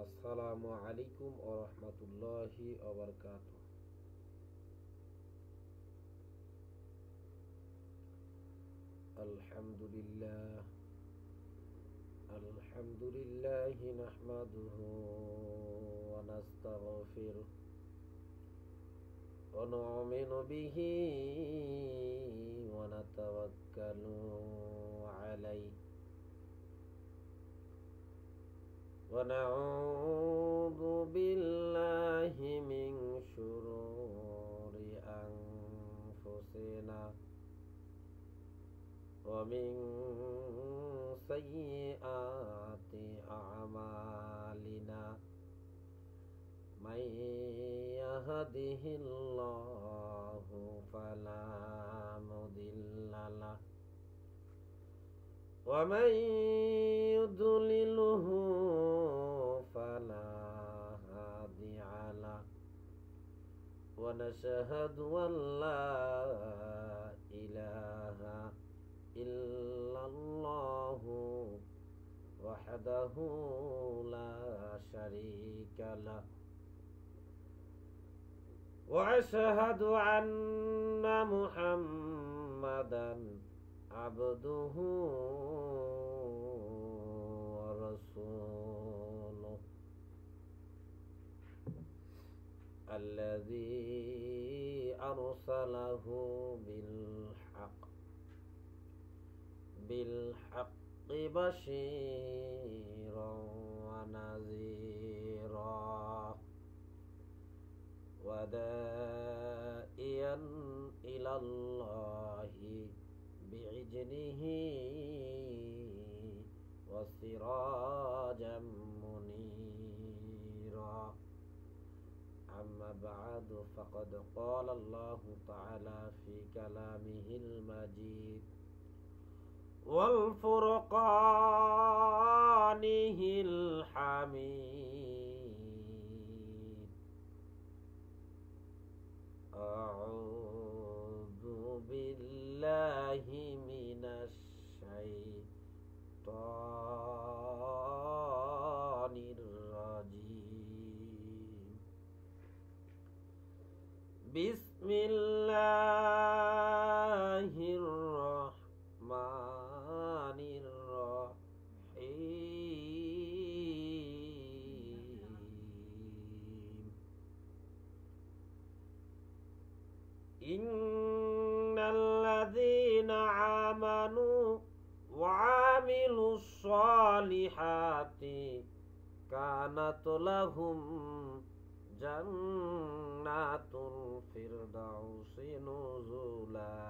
আসসালামু আলাইকুম ওয়া রাহমাতুল্লাহি ওয়া বারাকাতুহু। আলহামদুলিল্লাহ নাহমাদুহু ওয়া নাস্তাগফিরুহু ওয়া নু'মিনু বিহি ওয়া নাতাওয়াক্কালু আলাইহি ওয়া নাউযু বিল্লাহি মিন শুরুরি আনফুসিনা ومن سيئات أعمالنا من يهده الله فلا مضل له ومن يضلله فلا هادي له ونشهد أن لا إله إلا الله وحده لا شريك له وأشهد أن محمدا عبده ورسوله الذي أرسله بالحق بشيرا ونذيرا وداعيا إلى الله بإذنه وسراجا منيرا. أما بعد فقد قال الله تعالى في كلامه المجيد والفرقانه الحميد أعوذ بالله من الشيطان الرجيم. بسم الله الرحمن الرحيم. إن الذين آمنوا وعملوا الصالحات كانت لهم جنات الفردوس نزلا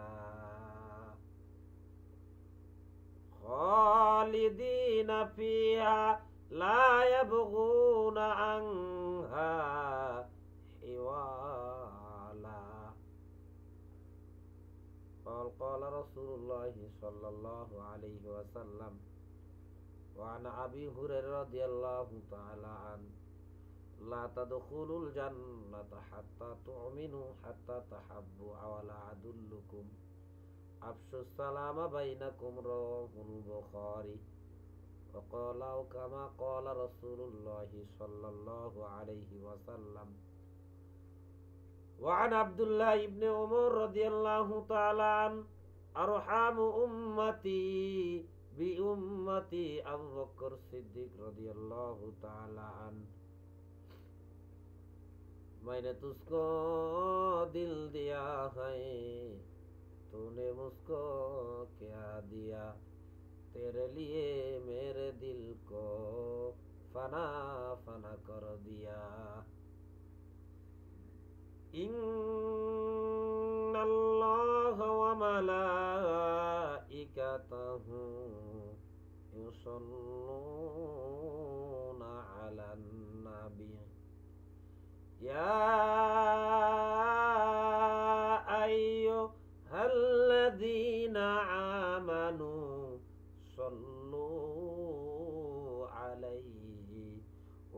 خالدين فيها لا يبغون عنها حوالا. قال رسول الله صلى الله عليه وسلم وعن أبي هريرة رضي الله تعالى عنه لا تدخلوا الجنة حتى تؤمنوا حتى تحبوا ولا أدلكم أفشوا السلام بينكم رواه البخاري. وقال كما قال رسول الله صلى الله عليه وسلم. وعن عبد الله بن عمر رضي الله تعالى عنه أرحم أمتي بأمتي أبو بكر الصديق رضي الله تعالى عنه. मैंने तुझको दिल दिया है तूने मुझको क्या दिया तेरे लिए मेरे दिल को फना फना कर दिया. इन्नल्लाह व मलाइकतहु युसल्लूना अलन नबी या अय्युहल्लज़ीना आमनू सल्लू अलैहि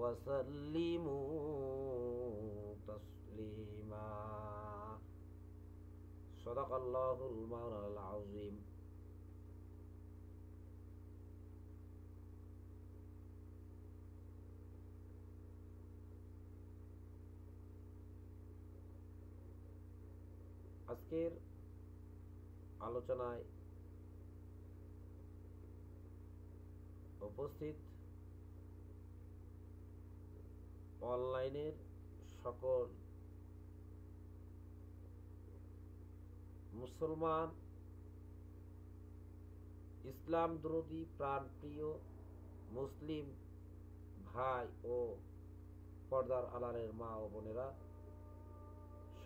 वसल्लिमू तस्लीमा. सदक़ल्लाहुल मौलाना अज़ीम. আজকের আলোচনায় উপস্থিত অনলাইনের সকল মুসলমান ইসলাম দরদি প্রাণপ্রিয় মুসলিম ভাই ও পর্দার আড়ালের মা ও বোনেরা,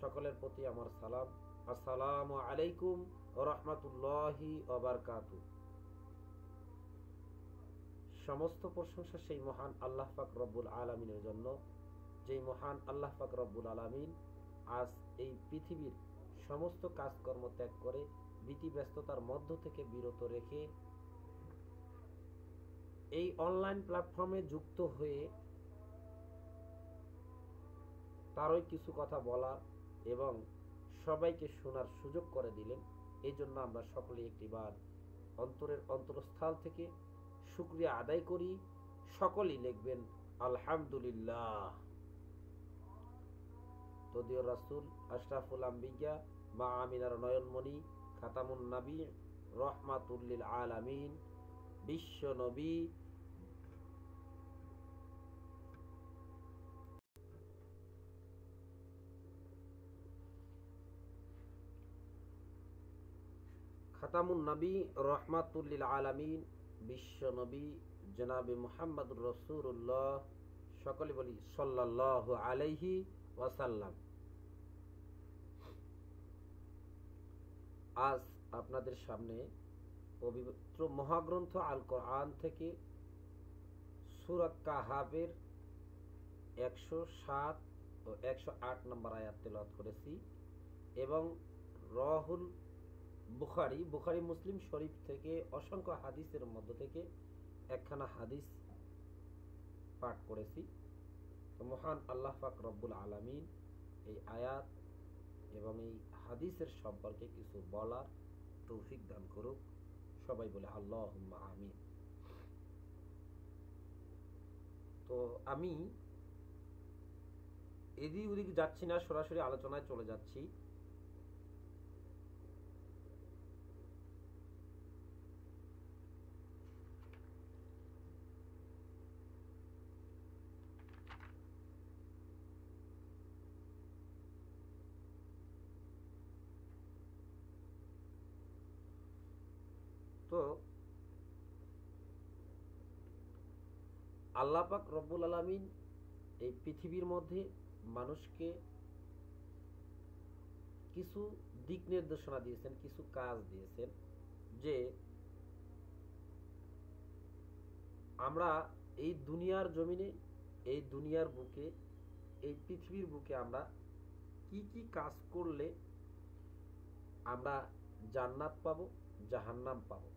সকলের প্রতি আমার সালাম। আসসালামু আলাইকুম ওয়া রাহমাতুল্লাহি ওয়া বারাকাতুহু। সমস্ত প্রশংসা সেই মহান আল্লাহ পাক রব্বুল আলামিনের জন্য, যেই মহান আল্লাহ পাক রব্বুল আলামিন আজ এই পৃথিবীর সমস্ত কাজকর্ম ত্যাগ করে বিধি ব্যস্ততার মধ্য থেকে বিরত রেখে এই অনলাইন প্ল্যাটফর্মে যুক্ত হয়ে তারই কিছু কথা বলার এবং সবাইকে শোনার সুযোগ করে দিলেন। এই জন্য আমরা সকলে একটিবার অন্তরের অন্তরস্থল থেকে শুকরিয়া আদায় করি। সকলেই লিখবেন আলহামদুলিল্লাহ। তদীয় রাসূল আশরাফুল আম্বিয়া মা আমিনার নয়নমণি খাতামুন নবী রহমাতুল লিল আলামিন বিশ্ব নবী খাতামুন নবী রহমাতুল লিল আলামিন বিশ্ব নবী জনাবে মুহাম্মদুর রাসূলুল্লাহ, সকলে বলি সাল্লাল্লাহু আলাইহি ওয়াসাল্লাম। আজ আপনাদের সামনে পবিত্র মহাগ্রন্থ আল কোরআন থেকে সূরা কাহাফের 107 ও 108 নম্বর আয়াত তেলাওয়াত করেছি এবং রহুল বুখারী মুসলিম শরীফ থেকে অসংখ্য হাদিসের মধ্য থেকে একখানা হাদিস পাঠ করেছি। তো মহান আল্লাহ পাক রব্বুল আলামিন এই আয়াত এবং এই হাদিসের সম্পর্কে কিছু বলার তৌফিক দান করুক। সবাই বলে আল্লাহুম্মা আমিন। তো আমি এদিক ওদিক যাচ্ছি না, সরাসরি আলোচনায় চলে যাচ্ছি। তো আল্লাহ পাক রব্বুল আলামিন এই পৃথিবীর মধ্যে মানুষকে কিছু দিক নির্দেশনা দিয়েছেন, কিছু কাজ দিয়েছেন, যে আমরা এই দুনিয়ার জমিনে, এই দুনিয়ার বুকে, এই পৃথিবীর বুকে আমরা কি কি কাজ করলে আমরা জান্নাত পাবো, জাহান্নাম পাবো,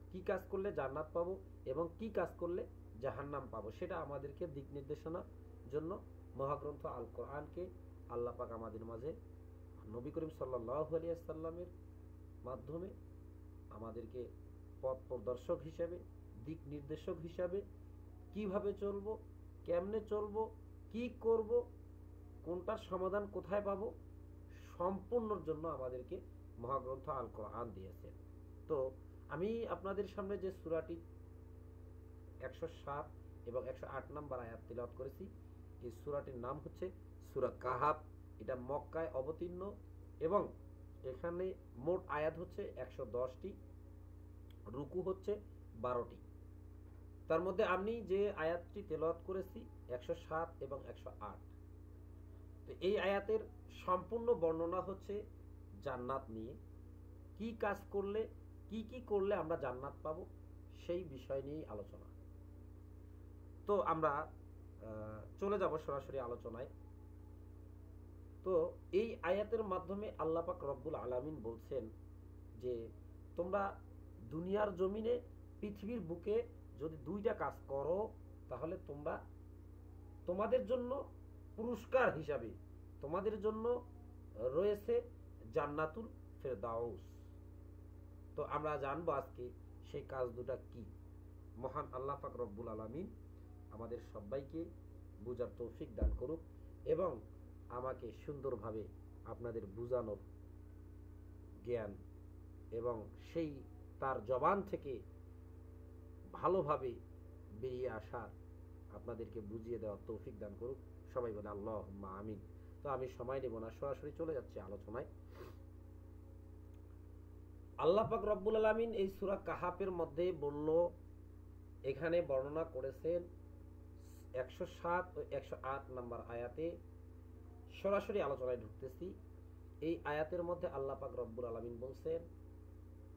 কি কাজ করলে জান্নাত পাবো এবং কি কাজ করলে জাহান্নাম পাবো, সেটা আমাদেরকে দিক নির্দেশনার জন্য মহাগ্রন্থ আল কোরআনকে আল্লাহ পাক আমাদের মাঝে নবী করিম সাল্লাল্লাহু আলাইহি ওয়াসাল্লামের মাধ্যমে আমাদেরকে পথ প্রদর্শক হিসেবে, দিক নির্দেশক হিসাবে, কিভাবে চলবো, কেমনে চলবো, কি করব, কোনটার সমাধান কোথায় পাবো, সম্পূর্ণর জন্য আমাদেরকে মহাগ্রন্থ আল কোরআন দিয়েছেন। তো আমি আপনাদের সামনে যে সূরাটি 107 এবং 108 নম্বর আয়াত তিলাওয়াত করেছি, এই সূরাটির নাম হচ্ছে সূরা কাহাফ। এটা মক্কায় অবতীর্ণ এবং এখানে মোট আয়াত হচ্ছে 110টি, রুকু হচ্ছে 12টি। তার মধ্যে আমি যে আয়াতটি তেলাওয়াত করেছি 107 এবং 108। তো এই আয়াতের সম্পূর্ণ বর্ণনা হচ্ছে জান্নাত নিয়ে, কি কাজ করলে, কি কি করলে আমরা জান্নাত পাবো, সেই বিষয় নিয়েই আলোচনা। তো আমরা চলে যাব সরাসরি আলোচনায়। তো এই আয়াতের মাধ্যমে আল্লাহ পাক রব্বুল আলামিন বলছেন যে তোমরা দুনিয়ার জমিনে, পৃথিবীর বুকে যদি দুইটা কাজ করো, তাহলে তোমরা তোমাদের জন্য পুরস্কার হিসাবে তোমাদের জন্য রয়েছে জান্নাতুল ফেরদাউস। তো আমরা জানবো আজকে সেই কাজ দুটা কি। মহান আল্লাহ পাক রব্বুল আলামিন আমাদের সবাইকে বুঝার তৌফিক দান করুক এবং আমাকে সুন্দরভাবে আপনাদের বুঝানোর জ্ঞান এবং সেই তার জবান থেকে ভালোভাবে বেরিয়ে আসার আপনাদেরকে বুঝিয়ে দেওয়ার তৌফিক দান করুক। সবাই বলে আল্লাহুম্মা আমিন। তো আমি সময় নেব না, সরাসরি চলে যাচ্ছি আলোচনায়। আল্লাহ পাক রব্বুল আলামিন এই সূরা কাহাফের মধ্যে বলল, এখানে বর্ণনা করেছেন 107 ও 108 নম্বর আয়াতে। সরাসরি আলোচনায় ঢুকতেছি। এই আয়াতের মধ্যে আল্লাহ পাক রব্বুল আলামিন বলছেন,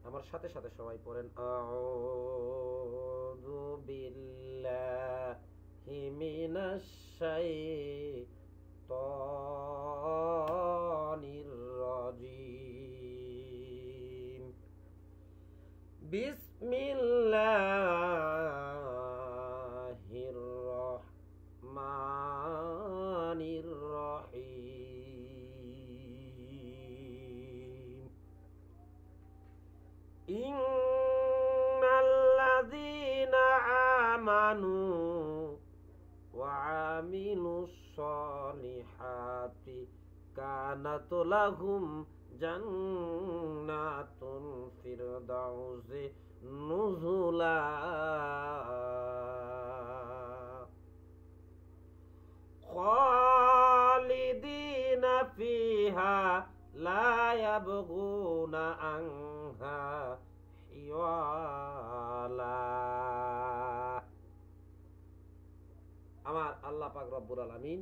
আমার সাথে সাথে সবাই পড়েন, আউযু বিল্লাহি মিনাশ শাইতানির রাজীম। বিসমিল্লাহির রহমানির রহিম। ইন্নাল্লাযীনা আমানু ওয়া আমিলুস সলিহাতি কানাত লাহুম জান্নাতুল ফিরদাউসি নুজুলা। খালিদিনা ফিহা লা ইয়াবগুনা আনহা হিওয়ালা। আমার আল্লাহ পাক রব্বুল আলামিন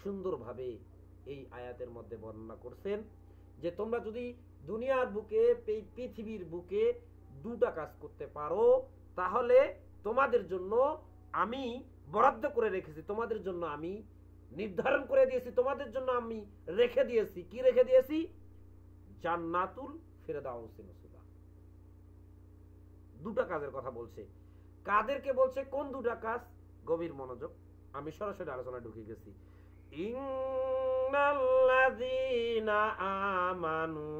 সুন্দরভাবে এই আয়াতের মধ্যে বর্ণনা করছেন যে তোমরা যদি দুনিয়ার বুকে, পৃথিবীর বুকে দুটা কাজ করতে পারো, তাহলে তোমাদের জন্য আমি বরাদ্দ করে রেখেছি, তোমাদের জন্য আমি নির্ধারণ করে দিয়েছি, তোমাদের জন্য আমি রেখে দিয়েছি। কি রেখে দিয়েছি? জান্নাতুল ফিরদাউসি নুজুলা। দুটা কাজের কথা বলছে। কাদেরকে বলছে? কোন দুটা কাজ? গভীর মনোযোগ, আমি সরাসরি আলোচনায় ঢুকে গেছি। ইন্নাল্লাযীনা আমানু,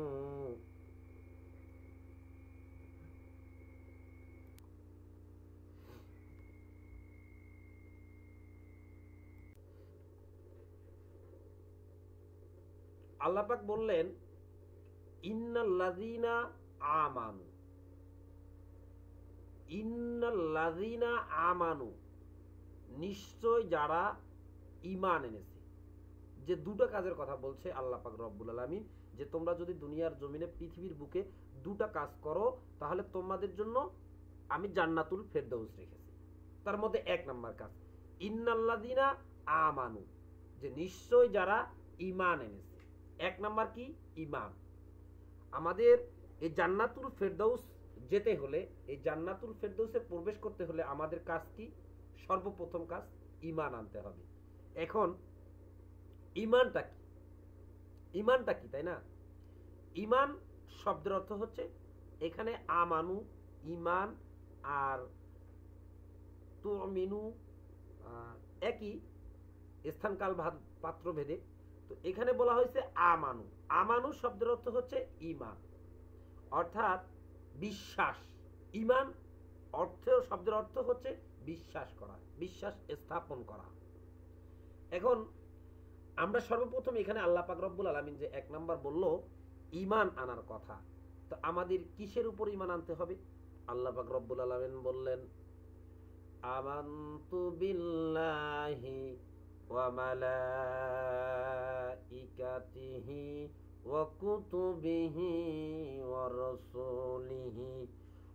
আল্লাহ পাক বললেন ইন্নাল্লাযীনা আমানু, ইন্নাল্লাযীনা আমানু, নিশ্চয় যারা ঈমান এনেছে। যে দুটো কাজের কথা বলছে আল্লাহ পাক রব্বুল আলামিন, যে তোমরা যদি দুনিয়ার জমিনে, পৃথিবীর বুকে দুটো কাজ করো, তাহলে তোমাদের জন্য আমি জান্নাতুল ফেরদাউস রেখেছি। তার মধ্যে এক নাম্বার কাজ ইন্নাল্লাযীনা আমানু, যে নিশ্চয় যারা ঈমান এনেছে। এক নাম্বার কি? ঈমান। আমাদের এই জান্নাতুল ফেরদাউস যেতে হলে, এই জান্নাতুল ফেরদাউসে প্রবেশ করতে হলে আমাদের কাজ কি? সর্বপ্রথম কাজ ঈমান আনতে হবে। এখন ঈমানটা কি? ঈমানটা কি, তাই না? ঈমান শব্দের অর্থ হচ্ছে, এখানে আমানু, ঈমান আর তুমিনু একই, স্থানকাল পাত্র ভেদে। তো এখানে বলা হয়েছে আমানু। আমানু শব্দের অর্থ হচ্ছে ঈমান, অর্থাৎ বিশ্বাস। ঈমান শব্দের অর্থ হচ্ছে বিশ্বাস করা, বিশ্বাস স্থাপন করা। এখন আমরা সর্বপ্রথম এখানে আল্লাহ পাক রব্বুল আলামিন যে এক নাম্বার বলল ঈমান আনার কথা, তো আমাদের কিসের উপর ঈমান আনতে হবে? আল্লাহ পাক রব্বুল আলামিন বললেন, আমানতু বিল্লাহি ওয়া মালাইকাতিহি ওয়া কুতুবিহি ওয়া রাসূলিহি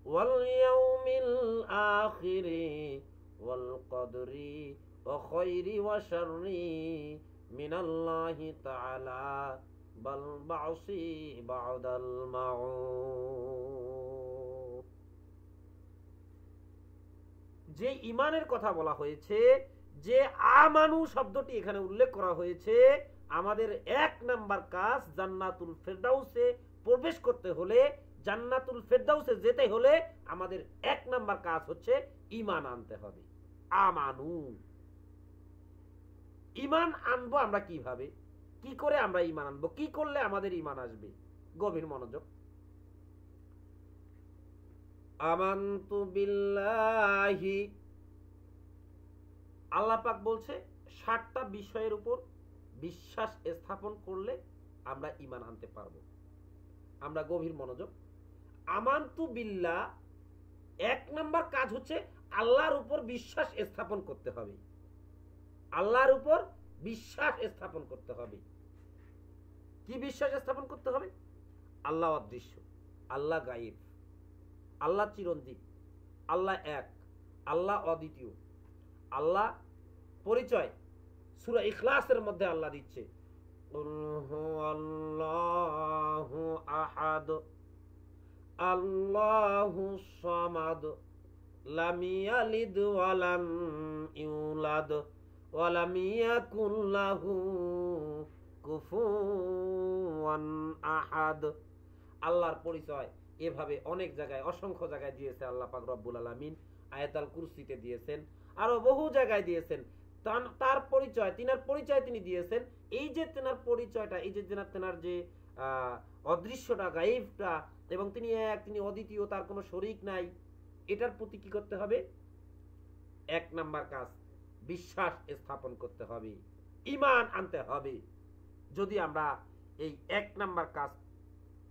ওয়াল ইয়াউমিল আখিরি ওয়াল কদরি ওয়া খায়রি ওয়া শাররি মিনাল্লাহি তাআলা বাল বা'সি বা'দাল মাউত। যে ঈমানের কথা বলা হয়েছে, যে আমানু শব্দটি এখানে উল্লেখ করা হয়েছে, আমাদের এক নাম্বার কাজ জান্নাতুল ফেরদাউসে প্রবেশ করতে হলে, জান্নাতুল ফেরদাউসে যেতে হলে আমাদের এক নাম্বার কাজ হচ্ছে ঈমান আনতে হবে। আমানু। ঈমান আনবো আমরা কিভাবে? কি করে আমরা ঈমান আনবো? কি করলে আমাদের ঈমান আসবে? গভীর মনোযোগ। আমানতু বিল্লাহি, আল্লাহ পাক বলছে 7টা বিষয়ের উপর বিশ্বাস স্থাপন করলে আমরা ঈমান আনতে পারবো। আমরা গভীর মনোযোগ। আমানতু বিল্লাহ, এক নাম্বার কাজ হচ্ছে আল্লাহর উপর বিশ্বাস স্থাপন করতে হবে। আল্লাহর উপর বিশ্বাস স্থাপন করতে হবে। কি বিশ্বাস স্থাপন করতে হবে? আল্লাহ অদৃশ্য, আল্লাহ গায়েব, আল্লাহ চিরঞ্জীব, আল্লাহ এক, আল্লাহ অদ্বিতীয়। আল্লাহ পরিচয় সূরা ইখলাসের মধ্যে আল্লাহ দিচ্ছে, আল্লাহু আহাদ আল্লাহু সামাদ লাম ইয়ালিদ ওয়া লাম ইউলাদ ওয়া লাম ইয়াকুল লাহু কুফুয়ান আহাদ। আল্লাহর পরিচয় এভাবে অনেক জায়গায়, অসংখ্য জায়গায় দিয়েছে আল্লাহ পাক রব্বুল আলামিন। আয়াতুল কুরসিতে দিয়েছেন, আরো বহু জায়গায় দিয়েছেন। তার পরিচয়, তিনার পরিচয় তিনি দিয়েছেন। এই যে তেনার পরিচয়টা, এই যে তেনার যে অদৃশ্যটা, গায়েবটা, এবং তিনি এক, তিনি অদ্বিতীয়, তার কোনো শরীক নাই, এটার প্রতি কি করতে হবে? এক নাম্বার কাজ বিশ্বাস স্থাপন করতে হবে, ঈমান আনতে হবে। যদি আমরা এই এক নাম্বার কাজ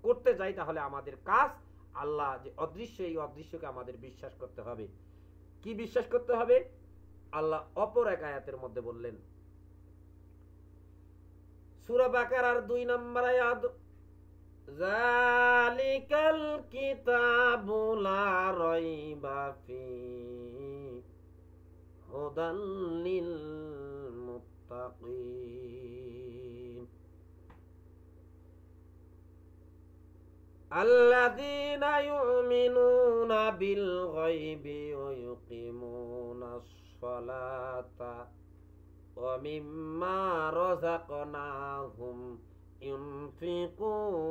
করতে যাই, তাহলে আমাদের কাজ আল্লাহ যে অদৃশ্য, এই অদৃশ্যকে আমাদের বিশ্বাস করতে হবে। কি বিশ্বাস করতে হবে? আল্লাহ অপর এক আয়াতের মধ্যে বললেন, সূরা বাকারার 2 নম্বর আয়াত, যালিকাল কিতাবু লা রাইবা ফীহি হুদাল লিল মুত্তাকিন আল্লাযীনা ইউমিনুনা বিল গায়বি ওয়া ইউকিমুনাস সালাতা ওয়া মিম্মা রাযাকনাহুম ইউনফিকুন।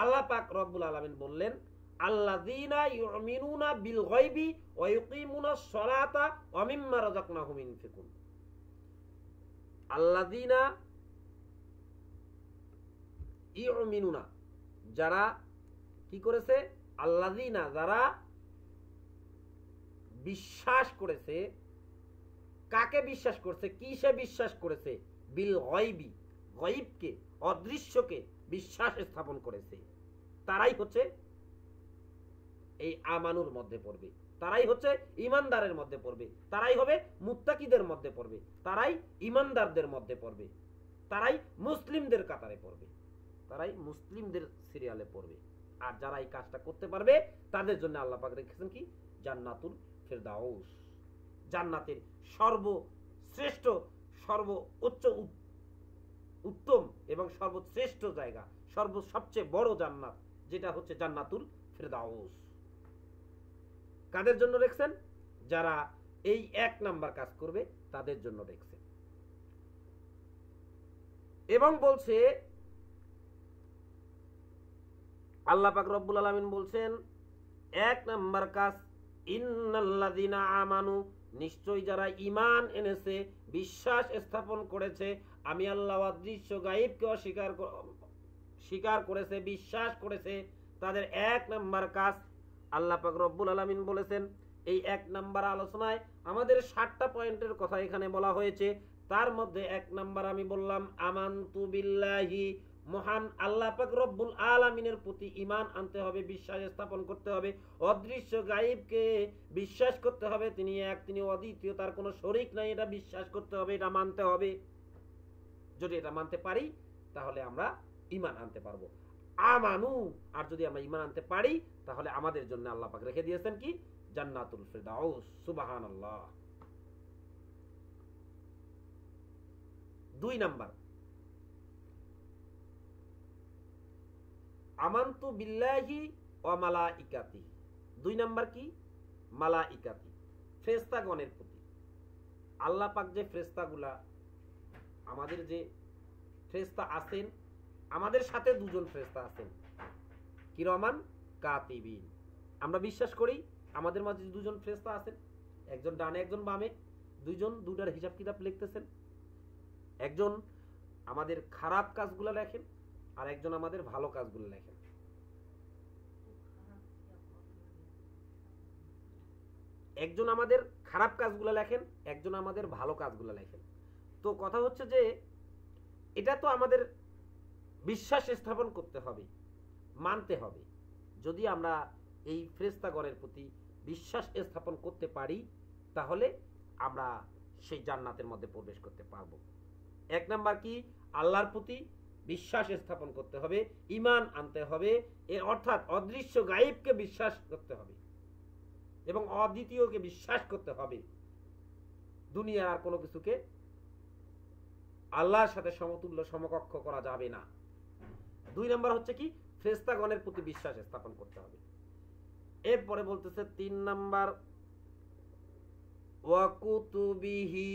আল্লাহ পাক রব্বুল আলামিন বললেন, আল্লাযীনা ইউমিনুনা বিল গায়বি ওয়া ইউকিমুনাস সালাতা ওয়া মিম্মা রাযাকনাহুম ইউনফিকুন। আল্লাযীনা ইউমিনুনা, যারা কি করেছে? আল্লাযীনা, যারা বিশ্বাস করেছে। কাকে বিশ্বাস করছে? কিসে বিশ্বাস করেছে? বিল গায়বি, গায়বকে, অদৃশ্যকে বিশ্বাস স্থাপন করেছে। তারাই হচ্ছে এই আমানুর মধ্যে পড়বে, তারাই হচ্ছে ইমানদারের মধ্যে পড়বে, তারাই হবে মুত্তাকিদের মধ্যে পড়বে, তারাই ইমানদারদের মধ্যে পড়বে, তারাই মুসলিমদের কাতারে পড়বে, তারাই মুসলিমদের সিরিয়ালে পড়বে। আর যারা এই কাজটা করতে পারবে, তাদের জন্য আল্লাহ পাক রেখেছেন কি? জান্নাতুল ফেরদাউস, জান্নাতের সর্বশ্রেষ্ঠ, সর্বোচ্চ, উত্তম এবং সর্বশ্রেষ্ঠ জায়গা, সবচেয়ে বড় জান্নাত, যেটা হচ্ছে জান্নাতুল ফেরদাউস। কাদের জন্য রেখেছেন? যারা এই এক নাম্বার কাজ করবে, তাদের জন্য রেখেছেন। এবং বলছে আল্লাহ পাক রব্বুল আলামিন বলছেন, এক নাম্বার কাজ, ইন্নাল্লাযীনা আমানু, নিশ্চয়ই যারা ঈমান এনেছে, বিশ্বাস স্থাপন করেছে, আমি আল্লাহ অদৃশ্য গায়েবকে স্বীকার করেছে, বিশ্বাস করেছে, তাদের এক নাম্বার কাজ, আল্লাহ পাক রব্বুল আলামিন বলেছেন, এই এক নাম্বার আলোচনায় আমাদের 7টা পয়েন্টের কথা এখানে বলা হয়েছে। তার মধ্যে এক নাম্বার আমি বললাম আমানতু বিল্লাহি, মহান আল্লাহ পাক রব্বুল আলামিনের প্রতি ঈমান আনতে হবে, বিশ্বাস স্থাপন করতে হবে। অদৃশ্য গায়েবকে বিশ্বাস করতে হবে, তিনি এক, তিনি অদ্বিতীয়, তার কোনো শরীক নাই, এটা বিশ্বাস করতে হবে, এটা মানতে হবে। যদি এটা মানতে পারি, তাহলে আমরা ঈমান আনতে পারবো। আমানু, আর যদি আমরা ঈমান আনতে পারি, তাহলে আমাদের জন্য আল্লাহ পাক রেখে দিয়েছেন কি? জান্নাতুল ফিরদাউস। সুবহানাল্লাহ। 2 নাম্বার, আমানতু বিল্লাহি ওয়া মালাইকাতিহি। 2 নাম্বার কি? মালাইকাতি, ফেরেশতাগণের প্রতি। আল্লাহ পাক যে ফেরেশতাগুলা, আমাদের যে ফেরেশতা আছেন, আমাদের সাথে 2 জন ফেরেশতা আছেন, কিরামান কাতিবিন। আমরা বিশ্বাস করি আমাদের মাঝে 2 জন ফেরেশতা আছেন, একজন ডানে একজন বামে, 2 জন 2টার হিসাব কিতাব লিখতেছেন। একজন আমাদের খারাপ কাজগুলো লেখেন, আর একজন আমাদের ভালো কাজগুলো লেখেন। একজন আমাদের খারাপ কাজগুলো লেখেন, একজন আমাদের ভালো কাজগুলো লেখেন। তো কথা হচ্ছে যে এটা তো আমাদের বিশ্বাস স্থাপন করতে হবে, মানতে হবে। যদি আমরা এই ফেরেশতাগণের প্রতি বিশ্বাস স্থাপন করতে পারি তাহলে আমরা সেই জান্নাতের মধ্যে প্রবেশ করতে পারবো। এক নাম্বার কি, আল্লাহর প্রতি বিশ্বাস স্থাপন করতে হবে, ঈমান আনতে হবে, এর অর্থাৎ অদৃশ্য গায়েবকে বিশ্বাস করতে হবে এবং অদ্বিতীয়কে বিশ্বাস করতে হবে। দুনিয়ার আর কোনো কিছুকে আল্লাহর সাথে সমতুল্য সমকক্ষ করা যাবে না। দুই নাম্বার হচ্ছে কি, ফেরেশতাগণের প্রতি বিশ্বাস স্থাপন করতে হবে। এরপরে বলতেছে 3 নাম্বার, ওয়াকুতুবিহি,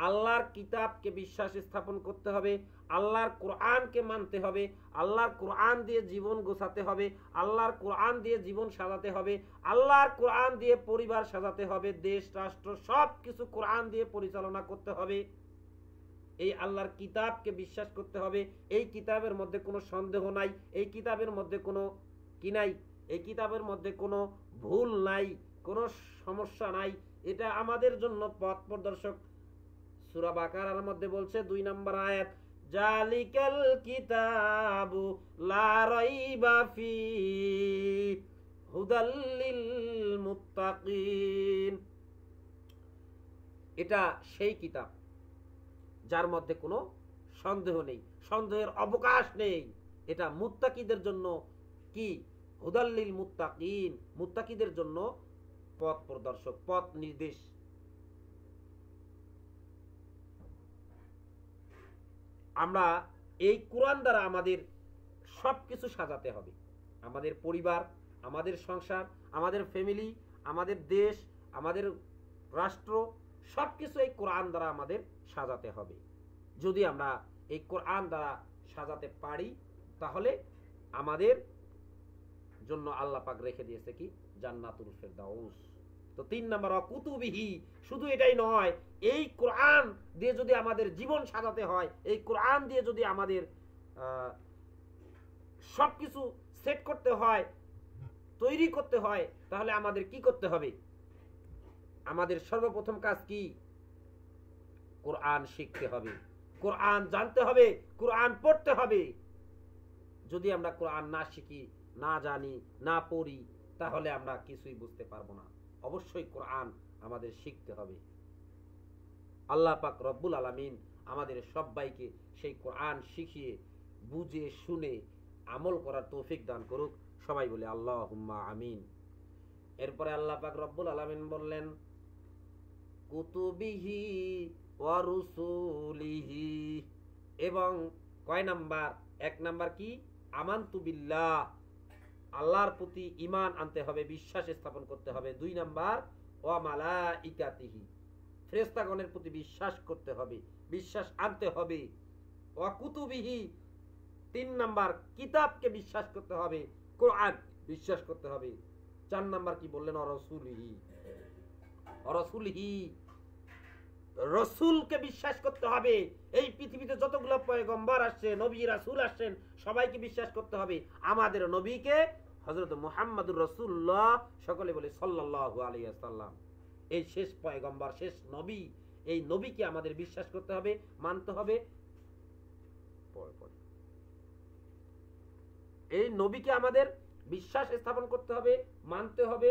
আল্লাহর কিতাবকে বিশ্বাস স্থাপন করতে হবে, আল্লাহর কোরআনকে মানতে হবে, আল্লাহর কোরআন দিয়ে জীবন গোছাতে হবে, আল্লাহর কোরআন দিয়ে জীবন সাজাতে হবে, আল্লাহর কোরআন দিয়ে পরিবার সাজাতে হবে, দেশ রাষ্ট্র সব কিছু কোরআন দিয়ে পরিচালনা করতে হবে। এই আল্লাহর কিতাবকে বিশ্বাস করতে হবে। এই কিতাবের মধ্যে কোনো সন্দেহ নাই, এই কিতাবের মধ্যে কোনো কি নাই, এই কিতাবের মধ্যে কোনো ভুল নাই, কোনো সমস্যা নাই। এটা আমাদের জন্য পথ প্রদর্শক। সূরা বাকারার মধ্যে বলছে 2 নম্বর আয়াত, জালিকাল কিতাবু লা রাইবা ফি হুদাল লিল মুত্তাকিন। এটা সেই কিতাব যার মধ্যে কোনো সন্দেহ নেই, সন্দেহের অবকাশ নেই। এটা মুত্তাকিদের জন্য কি, হুদাল লিল মুত্তাকিন, মুত্তাকিদের জন্য পথ প্রদর্শক, পথ নির্দেশ। আমরা এই কোরআন দ্বারা আমাদের সবকিছু সাজাতে হবে। আমাদের পরিবার, আমাদের সংসার, আমাদের ফ্যামিলি, আমাদের দেশ, আমাদের রাষ্ট্র সবকিছু এই কোরআন দ্বারা আমাদের সাজাতে হবে। যদি আমরা এই কোরআন দ্বারা সাজাতে পারি তাহলে আমাদের জন্য আল্লাহ পাক রেখে দিয়েছে কি, জান্নাতুল ফেরদাউস। তো 3 নম্বর, কুতুবিহি, শুধু এটাই নয়, এই কোরআন দিয়ে যদি আমাদের জীবন সাজাতে হয়, এই কোরআন দিয়ে যদি আমাদের সবকিছু সেট করতে হয়, তৈরি করতে হয়, তাহলে আমাদের কি করতে হবে? আমাদের সর্বপ্রথম কাজ কি? কোরআন শিখতে হবে, কোরআন জানতে হবে, কোরআন পড়তে হবে। যদি আমরা কোরআন না শিখি, না জানি, না পড়ি, তাহলে আমরা কিছুই বুঝতে পারবো না। অবশ্যই কোরআন আমাদের শিখতে হবে। আল্লাহ পাক রব্বুল আলামিন আমাদের সবাইকে সেই কোরআন শিখিয়ে বুঝে শুনে আমল করার তৌফিক দান করুক। সবাই বলে আল্লাহুম্মা আমিন। এরপরে আল্লাহ পাক রব্বুল আলামিন বললেন, কুতুবিহি ওয়া রুসুলিহি, এবং কয় নাম্বার? 1 নাম্বার কি, আমানতু বিল্লাহ, আল্লাহর প্রতি ঈমান আনতে হবে, বিশ্বাস স্থাপন করতে হবে। 2 নাম্বার, ওয়া মালাইকাতিহি, ফেরেশতাগণের প্রতি বিশ্বাস করতে হবে, বিশ্বাস আনতে হবে। ওয়া কুতুবিহি, 3 নাম্বার, কিতাবকে বিশ্বাস করতে হবে, কোরআন বিশ্বাস করতে হবে। 4 নাম্বার কি বললেন? ওয়া রাসূলিহি, রসুলকে বিশ্বাস করতে হবে। এই পৃথিবীতে যতগুলো পয়গম্বর আসছে, নবী রাসূল আসছেন, সবাইকে বিশ্বাস করতে হবে। আমাদের নবীকে হযরত মুহাম্মদুর রাসূলুল্লাহ, সকলে বলে সাল্লাল্লাহু আলাইহি ওয়াসাল্লাম, এই শেষ পয়গম্বর, শেষ নবী, এই নবীকে আমাদের বিশ্বাস করতে হবে, মানতে হবে। এই নবীকে আমাদের বিশ্বাস স্থাপন করতে হবে, মানতে হবে,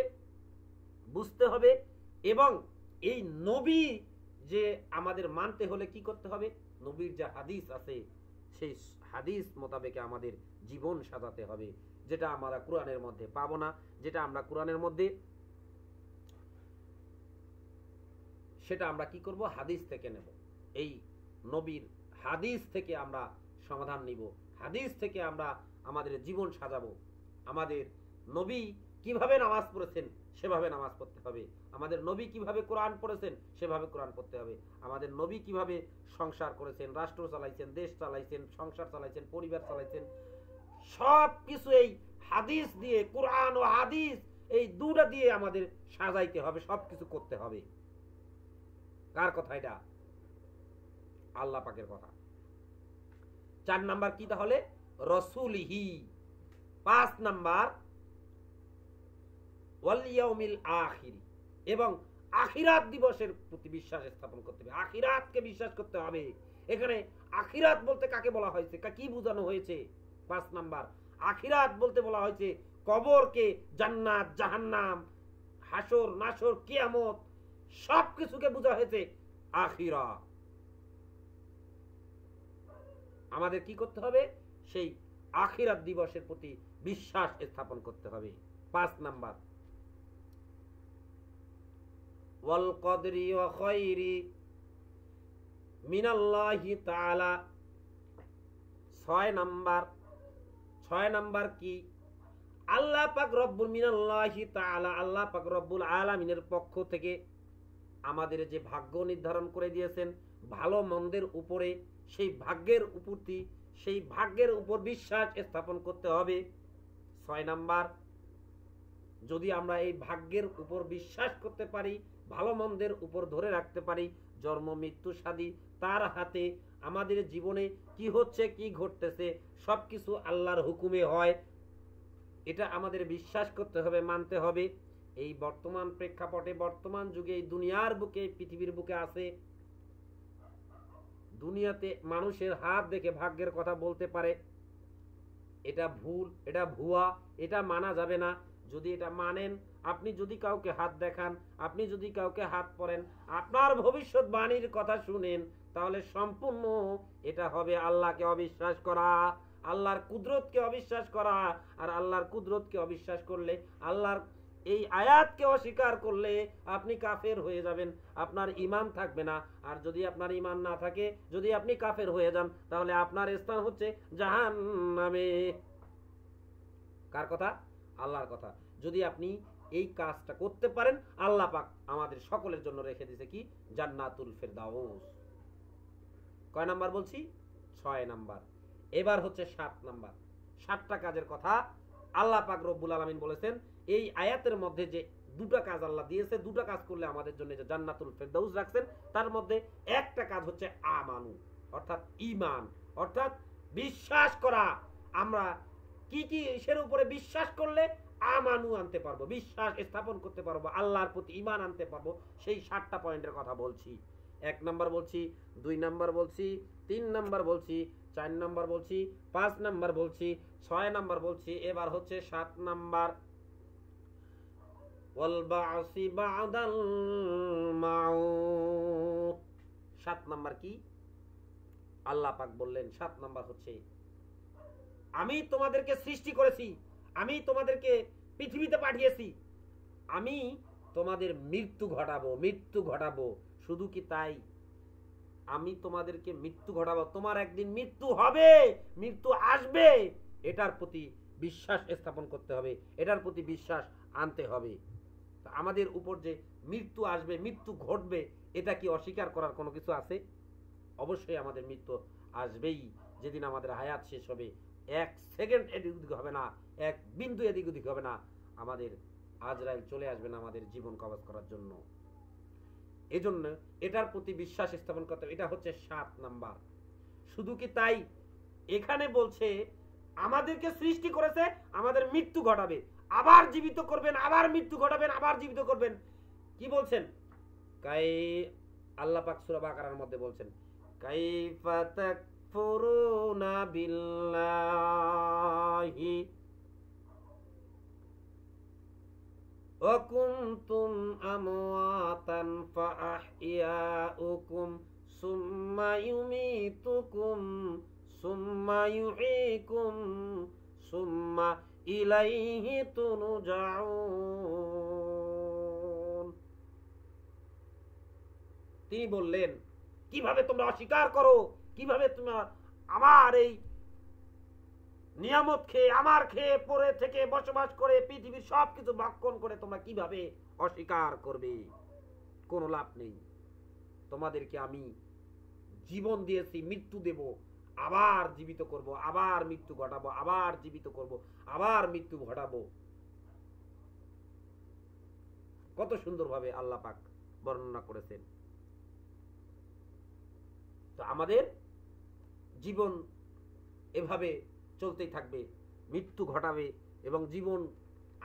বুঝতে হবে। এবং এই নবী যে আমাদের মানতে হলে কি করতে হবে? নবীর যে হাদিস আছে সেই হাদিস মোতাবেক আমাদের জীবন সাজাতে হবে, যেটা আমরা কোরআনের মধ্যে পাবো না। যেটা আমরা কোরআনের মধ্যে, সেটা আমরা কি করব? হাদিস থেকে নেব। এই নবীর হাদিস থেকে আমরা সমাধান নিব, হাদিস থেকে আমরা আমাদের জীবন সাজাবো। আমাদের নবী কিভাবে নামাজ পড়েছেন সেভাবে নামাজ পড়তে হবে, আমাদের নবী কিভাবে কোরআন পড়েছেন সেভাবে কোরআন পড়তে হবে, আমাদের নবী কিভাবে সংসার করেছেন, রাষ্ট্র চালাইছেন, দেশ চালাইছেন, সংসার চালাইছেন, পরিবার চালাইছেন, সব কিছু এই হাদিস দিয়ে, কোরআন ও হাদিস এই দুটা দিয়ে আমাদের সাজাইতে হবে, সব কিছু করতে হবে। কার কথা এটা? আল্লাহ পাকের কথা। 4 নাম্বার কি তাহলে? রসুলিহি। 5 নাম্বার, ওয়াল ইয়াউমিল আখির, এবং আখিরাত দিবসের প্রতি বিশ্বাস স্থাপন করতে হবে। আখিরাতকে বিশ্বাস করতে হবে। এখানে আখিরাত বলতে কাকে বলা হয়েছে, কি বোঝানো হয়েছে? 5 নাম্বার, আখিরাত বলতে বলা হয়েছে কবরকে, জান্নাত, জাহান্নাম, হাসর নাসর, কিয়ামত সবকিছুকে বোঝা হয়েছে আখিরাত। আমাদের কি করতে হবে? সেই আখিরাত দিবসের প্রতি বিশ্বাস স্থাপন করতে হবে। 5 নাম্বার, ওয়াল কদরি ওয়া খায়রি মিনাল্লাহি তাআলা। 6 নাম্বার কি? আল্লাহ পাক রব্বুল মিনাল্লাহি তাআলা, আল্লাহ পাক রব্বুল আলামিনের পক্ষ থেকে আমাদের যে ভাগ্য নির্ধারণ করে দিয়েছেন ভালো মন্দের উপরে, সেই ভাগ্যের উপর বিশ্বাস স্থাপন করতে হবে। 6 নাম্বার, যদি আমরা এই ভাগ্যের উপর বিশ্বাস করতে পারি, ভালো মন্দের উপর ধরে রাখতে পারি, জন্ম মৃত্যু সাদী তার হাতে, আমাদের জীবনে কি হচ্ছে কি ঘটতেছে সবকিছু আল্লাহর হুকুমে হয়, এটা আমাদের বিশ্বাস করতে হবে, মানতে হবে। এই বর্তমান প্রেক্ষাপটে, বর্তমান যুগে, এই দুনিয়ার বুকে, পৃথিবীর বুকে আছে, দুনিয়াতে মানুষের হাত দেখে ভাগ্যের কথা বলতে পারে, এটা ভুল, এটা ভুয়া, এটা মানা যাবে না। যদি এটা মানেন, আপনি যদি কাউকে হাত দেখান, আপনি যদি কাউকে হাত পরেন, আপনার ভবিষ্যৎবাণীর কথা শুনেন, তাহলে সম্পূর্ণ এটা হবে আল্লাহকে অবিশ্বাস করা, আল্লাহর কুদরতকে অবিশ্বাস করা। আর আল্লাহর কুদরতকে অবিশ্বাস করলে, আল্লাহর এই আয়াতকে অস্বীকার করলে আপনি কাফের হয়ে যাবেন, আপনার ঈমান থাকবে না। আর যদি আপনার ঈমান না থাকে, যদি আপনি কাফের হয়ে যান, তাহলে আপনার স্থান হচ্ছে জাহান্নামে। কার কথা? আল্লাহর কথা। যদি আপনি এই কাজটা করতে পারেন, আল্লাহ পাক আমাদের সকলের জন্য রেখে দিয়েছে কি? জান্নাতুল ফেরদাউস। কয় নাম্বার বলছি? 6 নাম্বার। এবার হচ্ছে 7 নাম্বার। 7টা কাজের কথা আল্লাহ পাক রব্বুল আলামিন বলেছেন। এই আয়াতের মধ্যে যে 2টা কাজ আল্লাহ দিয়েছে, 2টা কাজ করলে আমাদের জন্য যে জান্নাতুল ফেরদাউস রাখছেন, তার মধ্যে একটা কাজ হচ্ছে আমানু, অর্থাৎ ঈমান, অর্থাৎ বিশ্বাস করা। আমরা কি কি এর উপরে বিশ্বাস করলে আমানু আনতে পারবো, বিশ্বাস স্থাপন করতে পারবো, আল্লাহর প্রতি ঈমান আনতে পারবো, সেই 7টা পয়েন্টের কথা বলছি। 1 নাম্বার বলছি, 2 নাম্বার বলছি, 3 নাম্বার বলছি, 4 নাম্বার বলছি, 5 নাম্বার বলছি, 6 নাম্বার বলছি। এবার হচ্ছে 7 নাম্বার, ওয়াল বা'সি বা'দাল মাউত। 7 নাম্বার কি? আল্লাহ পাক বললেন 7 নাম্বার হচ্ছে, আমি তোমাদেরকে সৃষ্টি করেছি, আমি তোমাদেরকে পৃথিবীতে পাঠিয়েছি, আমি তোমাদের মৃত্যু ঘটাবো। শুধু কি তাই? আমি তোমাদেরকে মৃত্যু ঘটাবো, তোমার একদিন মৃত্যু হবে, মৃত্যু আসবে, এটার প্রতি বিশ্বাস স্থাপন করতে হবে, এটার প্রতি বিশ্বাস আনতে হবে। আমাদের উপর যে মৃত্যু আসবে, মৃত্যু ঘটবে, এটা কি অস্বীকার করার কোনো কিছু আছে? অবশ্যই আমাদের মৃত্যু আসবেই। যেদিন আমাদের হায়াত শেষ হবে, 1 সেকেন্ড এদিক ওদিক হবে না, 1 বিন্দু এদিক ওদিক হবে না, আমাদের আজরাইল চলে আসবে না আমাদের জীবন কবজ করার জন্য। এজন্য এটার প্রতি বিশ্বাস স্থাপন করতে হবে। এটা হচ্ছে 7 নাম্বার। শুধু কি তাই? এখানে বলছে আমাদেরকে সৃষ্টি করেছে, আমাদের মৃত্যু ঘটাবে, আবার জীবিত করবেন, আবার মৃত্যু ঘটাবেন, আবার জীবিত করবেন। কি বলছেন? আল্লাহ পাক সূরা বাকারার মধ্যে বলছেন, কাইফা তাকফুরুনা বিল্লাহি ওয়া কুনতুম আমওয়াতান ফাআহইয়াউকুম সুম্মা ইউমীতুকুম সুম্মা ইউহয়িকুম সুম্মা ইলাইহি তুরজাউন। তিনি বললেন, কিভাবে তোমরা অস্বীকার করো, কিভাবে তোমরা আমার এই নিয়ামত খেয়ে, আমার খেয়ে পরে থেকে বসবাস করে পৃথিবীর সবকিছু ভক্ষণ করে তোমরা কিভাবে অস্বীকার করবে? কোনো লাভ নেই। তোমাদেরকে আমি জীবন দিয়েছি, মৃত্যু দেব, আবার জীবিত করব, আবার মৃত্যু ঘটাবো, আবার জীবিত করব, আবার মৃত্যু ঘটাবো। কত সুন্দরভাবে আল্লাহ পাক বর্ণনা করেছেন। তো আমাদের জীবন এভাবে চলতেই থাকবে, মৃত্যু ঘটাবে এবং জীবন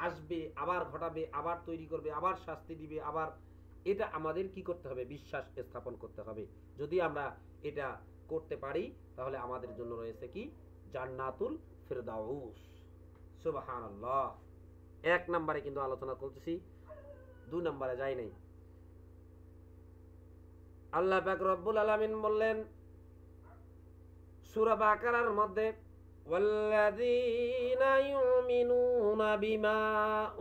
আসবে, আবার ঘটাবে, আবার তৈরি করবে, আবার শাস্তি দিবে, আবার এটা আমাদের কি করতে হবে? বিশ্বাস স্থাপন করতে হবে। যদি আমরা এটা করতে পারি তাহলে আমাদের জন্য রয়েছে কি? জান্নাতুল ফিরদাউস। সুবহানাল্লাহ। এক নম্বরে কিন্তু আলোচনা করতেছি, 2 নম্বরে যাই নাই। আল্লাহ পাক রব্বুল আলামিন বললেন সূরা বাকারার মধ্যে, ওয়াল্লাযীনা ইউমিনুনা বিমা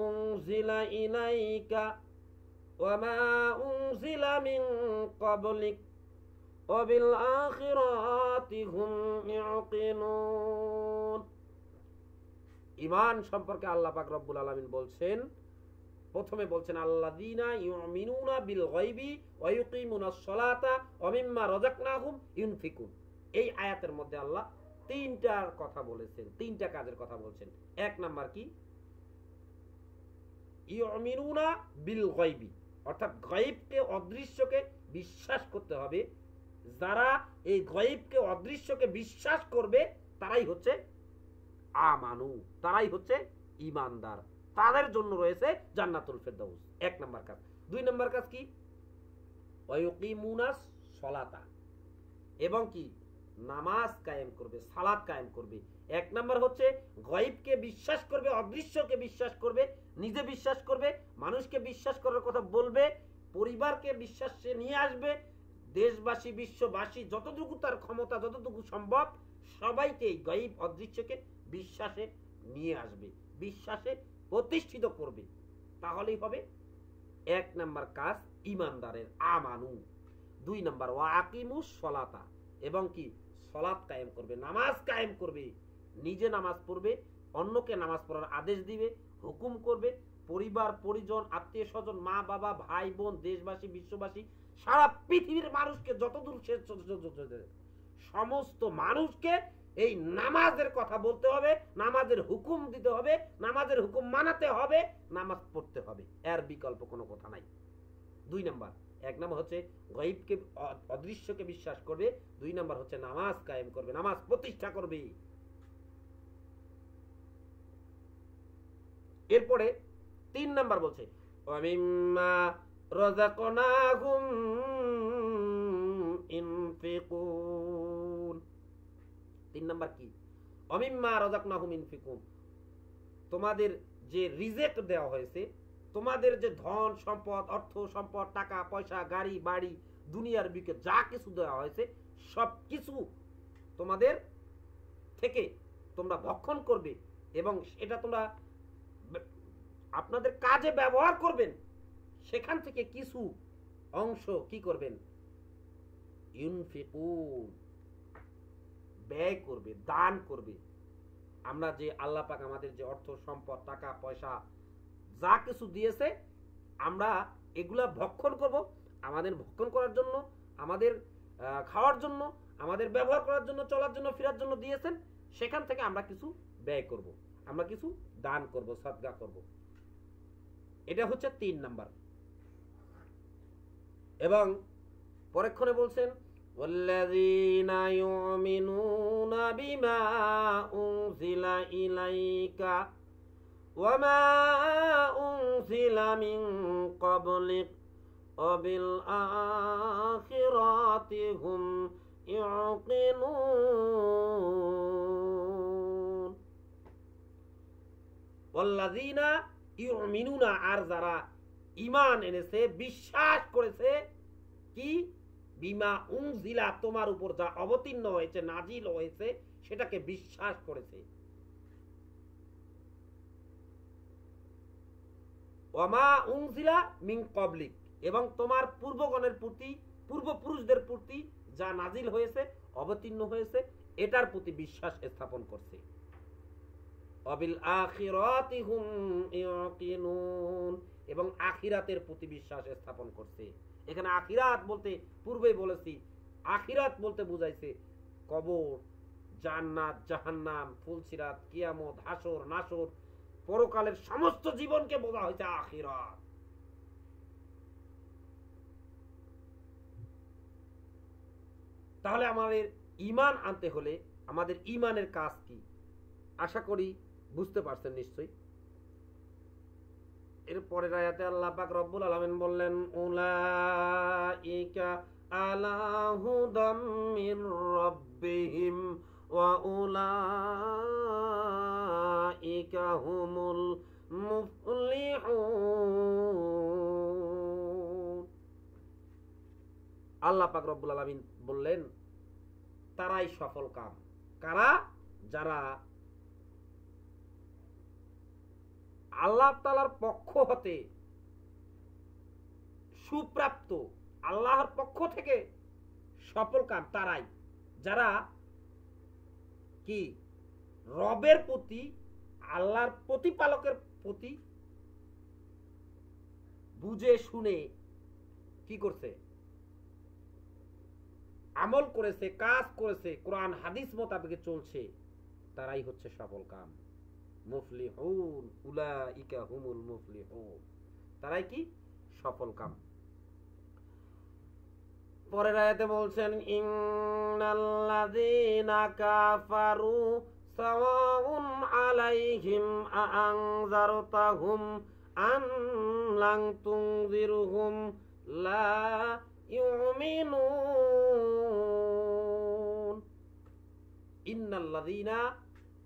উনজিলা ইলাইকা ওয়া মা উনজিলা মিন ক্বাবলিক ওয়া বিল আখিরাতি হুম ইউকিনুন। ঈমান সম্পর্কে আল্লাহ পাক রব্বুল আলামিন বলছেন, প্রথমে বলছেন আল্লাযীনা ইউমিনুনা বিল গায়বি ওয়া ইউকিমুনাস সালাতা ওয়া মিম্মা রাযাকনাহুম ইউনফিকুন। এই আয়াতের মধ্যে আল্লাহ তিনটার কথা বলেছেন, তিনটা কাজের কথা বলছেন। এক নাম্বার কি? ইউমিনুনা বিল গায়বি, অর্থাৎ গায়বকে, অদৃশ্যকে বিশ্বাস করতে হবে। যারা এই গায়বকে, অদৃশ্যকে বিশ্বাস করবে তারাই হচ্ছে আমানু, তারাই হচ্ছে ঈমানদার, তাদের জন্য রয়েছে জান্নাতুল ফিরদাউস। এক নাম্বার কাজ। 2 নাম্বার কাজ কি? ওয়ায়ুকিমুনাস সলাতা, এবং কি? নামাজ কায়েম করবে, সালাত কায়েম করবে। এক নাম্বার হচ্ছে গায়বকে বিশ্বাস করবে, অদৃশ্যকে বিশ্বাস করবে, নিজে বিশ্বাস করবে, মানুষকে বিশ্বাস করার কথা বলবে, পরিবারকে বিশ্বাসে নিয়ে আসবে, দেশবাসী, বিশ্ববাসী, যতটুকু তার ক্ষমতা, যতটুকু সম্ভব সবাইকে এই গায়ব অদৃশ্যকে বিশ্বাসে নিয়ে আসবে, বিশ্বাসে প্রতিষ্ঠিত করবে। তাহলেই হবে এক নাম্বার কাজ ঈমানদারের, আমানু। 2 নাম্বার ওয়াকিমুস সলাতা, এবং কি? সলাত কায়েম করবে, নামাজ কায়েম করবে, নিজে নামাজ পড়বে, অন্যকে নামাজ পড়ার আদেশ দিবে, হুকুম করবে, পরিবার পরিজন, আত্মীয় স্বজন, মা বাবা, ভাই বোন, দেশবাসী, বিশ্ববাসী, সারা পৃথিবীর মানুষকে, যতদূর সে সমস্ত মানুষকে এই নামাজের কথা বলতে হবে, নামাজের হুকুম দিতে হবে, নামাজের হুকুম মানাতে হবে, নামাজ পড়তে হবে, এর বিকল্প কোনো কথা নাই। 2 নাম্বার, এক নাম্বার হচ্ছে গায়বকে, অদৃশ্যকে বিশ্বাস করবে, 2 নাম্বার হচ্ছে নামাজ কায়েম করবে, নামাজ প্রতিষ্ঠা করবে। এরপরে 3 নাম্বার বলছে ওয়ামিম্মা রাযাকনাহুম ইনফিকুন। 3 নাম্বার কি? ওয়ামিম্মা রাযাকনাহুম ইনফিকুন, তোমাদের যে রিজেক দেওয়া হয়েছে, তোমাদের যে ধন সম্পদ, অর্থ সম্পদ, টাকা পয়সা, গাড়ি বাড়ি, দুনিয়ার বিকে যা কিছু দেওয়া হয়েছে সব কিছু তোমাদের থেকে তোমরা ভক্ষণ করবে, এবং এটা তোমরা আপনাদের কাজে ব্যবহার করবেন। সেখান থেকে কিছু অংশ কি করবেন? ইউনফিকুন, ব্যয় করবে, দান করবে। আমরা যে আল্লাহ পাক আমাদের যে অর্থ সম্পদ, টাকা পয়সা যা কিছু দিয়েছে, আমরা এগুলা ভক্ষণ করব। আমাদের ভক্ষণ করার জন্য, আমাদের খাওয়ার জন্য, আমাদের ব্যবহার করার জন্য, চলার জন্য, ফেরার জন্য দিয়েছেন। সেখান থেকে আমরা কিছু ব্যয় করব, আমরা কিছু দান করব, সদকা করব। এটা হচ্ছে 3 নাম্বার। এবং পরক্ষণে বলছেন ওয়াল্লাযীনা ইউমিনুনা বিমা উনজিলা ইলাইকা ওয়া মা উনজিলা মিন ক্বাবলিক ওয়া বিল আখিরাতি হুম ইউকিনুন। ওয়াল্লাযীনা ইউমিনুনা, আর যারা ঈমান এনেছে, বিশ্বাস করেছে, কি? বিমা উনজিলা, তোমার উপর যা অবতীর্ণ হয়েছে, নাজিল হয়েছে, সেটাকে বিশ্বাস করেছে। ওয়ামা উনজিলা মিন ক্বাবলিক, এবং তোমার পূর্বগণের প্রতি, পূর্বপুরুষদের প্রতি যা নাজিল হয়েছে, অবতীর্ণ হয়েছে, এটার প্রতি বিশ্বাস স্থাপন করছে। ওয়াবিল আখিরাতি হুম ইউকিনুন, এবং আখিরাতের প্রতি বিশ্বাস স্থাপন করছে। এখানে আখিরাত বলতে, পূর্বেই বলেছি, আখিরাত বলতে বুঝাইছে কবর, জান্নাত, জাহান্নাম, ফুলসিরাত, কিয়ামত, হাসর নাসর, পরকালের সমস্ত জীবনকে বলা হয়েছে আখিরাত। তাহলে আমাদের ঈমান আনতে হলে আমাদের ঈমানের কাজ কি? আশা করি বুঝতে পারছেন নিশ্চয়ই। এর পরের আয়াতে আল্লাহ পাক রব্বুল আলামিন বললেন উলাইকা আলা হুদাম মির রাব্বিহিম ওয়া উলাইকা হুমুল মুফলিহুন। আল্লাহ পাক রব্বুল আলামিন বললেন তারাই সফল কাম। কারা? যারা আল্লাহ তাআলার পক্ষ হতে সুপ্রাপ্ত, আল্লাহর পক্ষ থেকে সফল কাম তারাই, যারা কি রবের প্রতি, আল্লাহর প্রতিপালকের প্রতি বুঝে শুনে কি করছে, আমল করেছে, কাজ করেছে, কোরআন হাদিস মোতাবেক চলছে, তারাই হচ্ছে সফল কাম। মুফলিহুন উলাইকা হুমুল মুফলিহুন, তারাই কি সফল কাম। পরের আয়াতে বলছেন ইন্নাল্লাযীনা কাফারু সাওয়াউন আলাইহিম আআনজারতাহুম আম লাম তুনজিরহুম লা ইউমিনুন। ইন্নাল্লাযীনা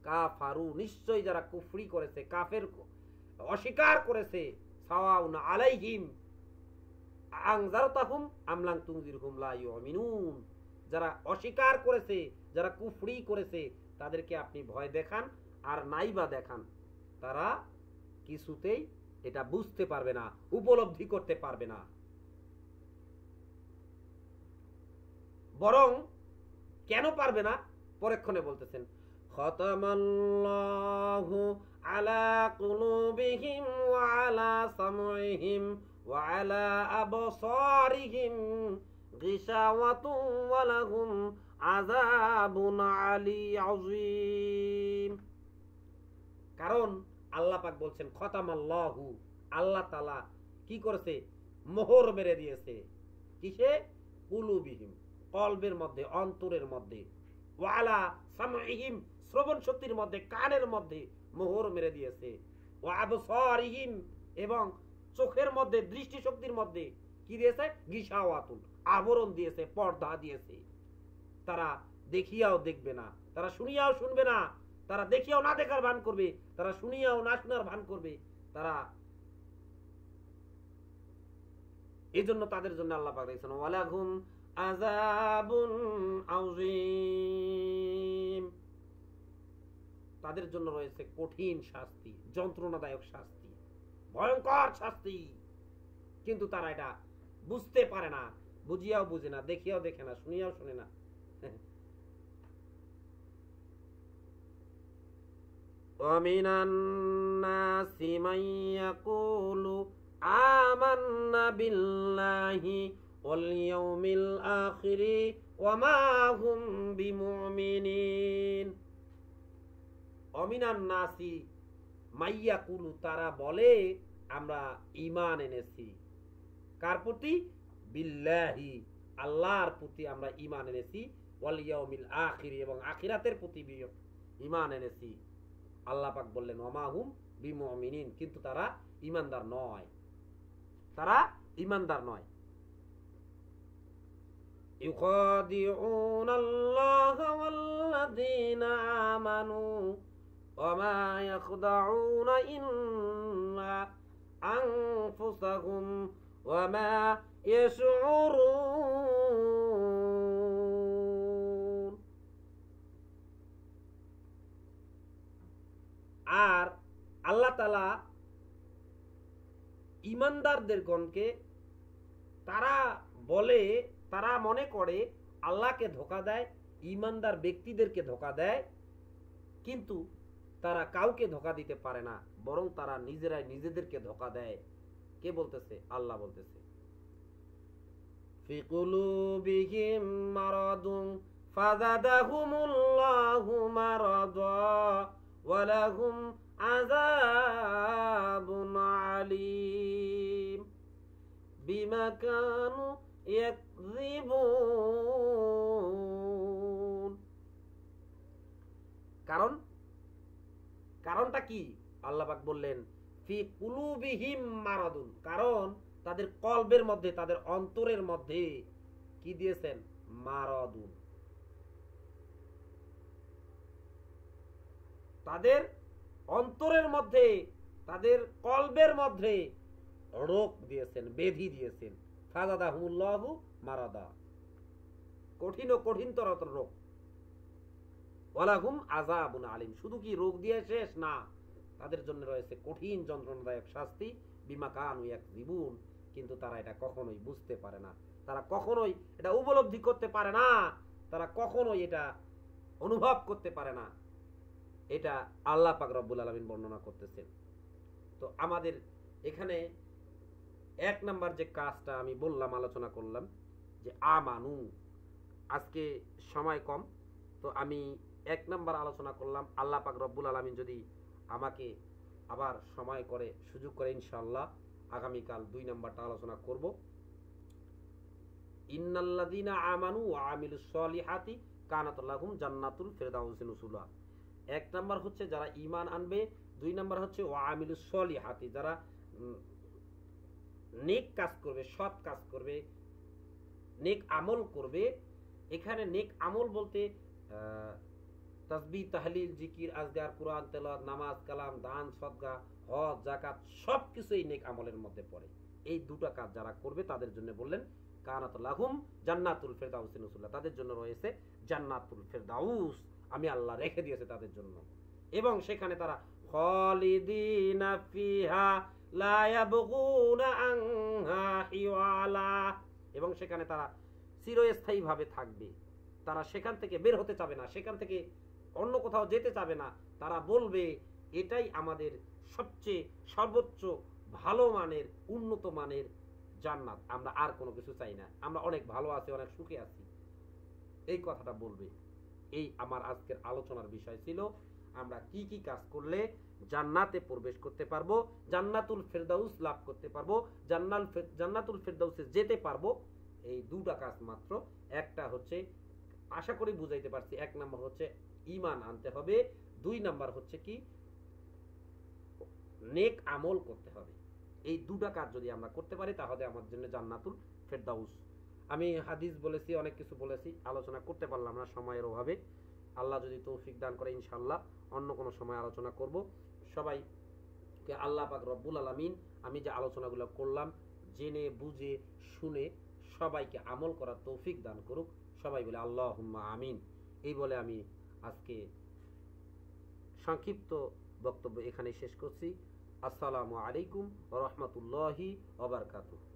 কাফারু, নিশ্চয় যারা কুফরি করেছে, কাফের অস্বীকার করেছে, সাওয়াউন আলাইহিম আনজারতাহুম আম লাম তুনজিরহুম লা ইউমিনুন, যারা অস্বীকার করেছে, যারা কুফরি করেছে, তাদেরকে আপনি ভয় দেখান আর নাইবা দেখান, তারা কিছুতেই এটা বুঝতে পারবে না, উপলব্ধি করতে পারবে না। বরং কেন পারবে না পরক্ষণে বলতেছেন খতামাল্লাহু আলা কুলুবিহিম ওয়া আলা সামইহিম ওয়া আলা আবসারিহিম গিশাওয়াতুন ওয়া লাহুম আযাবুন আযীম। কারণ আল্লাহ পাক বলছেন খতামাল্লাহু, আল্লাহ তাআলা কি করেছে, মোহর মেরে দিয়েছে। কিসে? কুলুবিহিম, কলবের মধ্যে, অন্তরের মধ্যে, ওয়া আলা সামইহিম, শ্রবণ শক্তির মধ্যে, কানের মধ্যে মোহর মেরে দিয়েছে, ওয়া আবসারিহিম, এবং চোখের মধ্যে, দৃষ্টি শক্তির মধ্যে কি দিয়েছে? গিশাওয়াতুন, আবরণ দিয়েছে, পর্দা দিয়েছে। তারা দেখিয়াও দেখবে না, তারা শুনিয়াও শুনবে না, তারা দেখিয়াও না দেখার ভান করবে, তারা শুনিয়াও না শোনার ভান করবে। তারা এই জন্য তাদের জন্য আল্লাহ পাক বলেছেন ওয়ালাহুম আযাবুন আযীম, তাদের জন্য রয়েছে কঠিন শাস্তি, যন্ত্রণাদায়ক শাস্তি, ভয়ঙ্কর শাস্তি। কিন্তু তারা এটা বুঝতে পারে না, বুঝিয়াও বুঝে না, দেখিয়াও দেখে না, শুনিয়াও শুনে না। ومن الناس من يقول آمنا بالله واليوم الآخر وما هم بمؤمنين। ومن الناس من يقول, তারা বলে আমরা ঈমান এনেছি। কার প্রতি? বিল্লাহি, আল্লাহর প্রতি আমরা ঈমান এনেছি, ওয়াল ইয়াউমিল আখির, এবং আখিরাতের প্রতি ঈমান এনেছি। আল্লাহ পাক বললেন ওয়ামাহুম বিমুমিনিন, কিন্তু তারা ঈমানদার নয়, তারা ঈমানদার নয়। ইউখাদিউনাল্লাহা ওয়াল্লাযীনা আমানু ওয়ামা ইয়াখদাউনা ইল্লা আনফুসাহুম ওয়ামা ইয়াশউরুন। আর আল্লাহ তাআলা ঈমানদারদের গণকে তারা বলে, তারা মনে করে আল্লাহকে ধোঁকা দেয়, ঈমানদার ব্যক্তিদেরকে ধোঁকা দেয়, কিন্তু তারা কাউকে ধোঁকা দিতে পারে না, বরং তারা নিজেরাই নিজেদেরকে ধোঁকা দেয়। কে বলতেছে? আল্লাহ বলতেছে ফি কুলুবিহিম মারাদুন ফাযাদাহুমুল্লাহু মারাদা ওয়ালাহুম আযাবুন আলীম বিমা কানু ইয়াকযিবুন। কারণটা কি? আল্লাহ পাক বললেন ফি কুলুবিহিম মারাদুন, কারণ তাদের কলবের মধ্যে, তাদের অন্তরের মধ্যে কি দিয়েছেন? মারাদুন। তাদের অন্তরের মধ্যে, তাদের কলবের মধ্যে রোগ দিয়েছেন, ব্যাধি দিয়েছেন। ফাজাদাহুমুল্লাহু মারাদা, কঠিন ও কঠিনতর রোগ। ওয়ালাহুম আযাবুন আলীম, শুধু কি রোগ দিয়ে শেষ না, তাদের জন্য রয়েছে কঠিন যন্ত্রণাদায়ক শাস্তি। বিমা কানু ইয়াকযিবুন, কিন্তু তারা এটা কখনোই বুঝতে পারে না, তারা কখনোই এটা উপলব্ধি করতে পারে না, তারা কখনোই এটা অনুভব করতে পারে না। এটা আল্লাহ পাক রব্বুল আলামিন বর্ণনা করতেছেন। তো আমাদের এখানে এক নাম্বার যে কাজটা আমি বললাম, আলোচনা করলাম যে আমানু, আজকে সময় কম, তো আমি এক নাম্বার আলোচনা করলাম। আল্লাহ পাক রব্বুল আলামিন যদি আমাকে আবার সময় করে, সুযোগ করে, ইনশাআল্লাহ আগামীকাল 2 নাম্বারটা আলোচনা করব। ইন্নাল্লাযীনা আমানু ওয়া আমিলুস সলিহাতি কানাত লাহুম জান্নাতুল ফিরদাউসি নুসুলা। এক নাম্বার হচ্ছে যারা ঈমান আনবে, 2 নাম্বার হচ্ছে ওয়া আমিলুস সলিহাতি, যারা নেক কাজ করবে, সৎ কাজ করবে, নেক আমল করবে। এখানে নেক আমল বলতে তাসবিহ, তাহলিল, জিকির, আজগার, কোরআন তেলাওয়াত, নামাজ, কালাম, দান, সদকা, হজ, যাকাত সবকিছুই নেক আমলের মধ্যে পড়ে। এই দুটো কাজ যারা করবে তাদের জন্য বললেন কানাত লাহুম জান্নাতুল ফিরদাউস নুসুলা, তাদের জন্য রয়েছে জান্নাতুল ফিরদাউস, আমি আল্লাহ রেখে দিয়েছে তাদের জন্য। এবং সেখানে তারা খালিদিনা ফিহা লা ইয়াবগুনা আনহা হিওয়ালা, এবং সেখানে তারা চিরস্থায়ীভাবে থাকবে। তারা সেখান থেকে বের হতে চাবে না, সেখান থেকে অন্য কোথাও যেতে চাবে না। তারা বলবে এটাই আমাদের সবচেয়ে সর্বোচ্চ ভালো মানের, উন্নত মানের জান্নাত, আমরা আর কোনো কিছু চাই না, আমরা অনেক ভালো আছি, অনেক সুখে আছি, এই কথাটা বলবে। এই আমার আজকের আলোচনার বিষয় ছিল, আমরা কি কি কাজ করলে জান্নাতে প্রবেশ করতে পারবো, জান্নাতুল ফেরদাউস লাভ করতে পারবো, জান্নাতুল ফেরদাউসে যেতে পারবো। এই দুটা কাজ মাত্র। একটা হচ্ছে, আশা করি বুঝাইতে পারছি, 1 নাম্বার হচ্ছে ঈমান আনতে হবে, 2 নাম্বার হচ্ছে কি নেক আমল করতে হবে। এই দুটা কাজ যদি আমরা করতে পারি তাহলে আমার জন্য জান্নাতুল ফেরদাউস। আমি হাদিস বলেছি, অনেক কিছু বলেছি, আলোচনা করতে পারলাম না সময়ের অভাবে। আল্লাহ যদি তৌফিক দান করে ইনশাআল্লাহ অন্য কোনো সময় আলোচনা করব। সবাইকে আল্লাহ পাক রব্বুল আলামিন আমি যে আলোচনাগুলো করলাম জেনে বুঝে শুনে সবাইকে আমল করার তৌফিক দান করুক। সবাই বলে আল্লাহুম্মা আমিন। এই বলে আমি আজকে সংক্ষিপ্ত বক্তব্য এখানে শেষ করছি। আসসালামু আলাইকুম ওয়া রাহমাতুল্লাহি ওয়া বারাকাতুহু।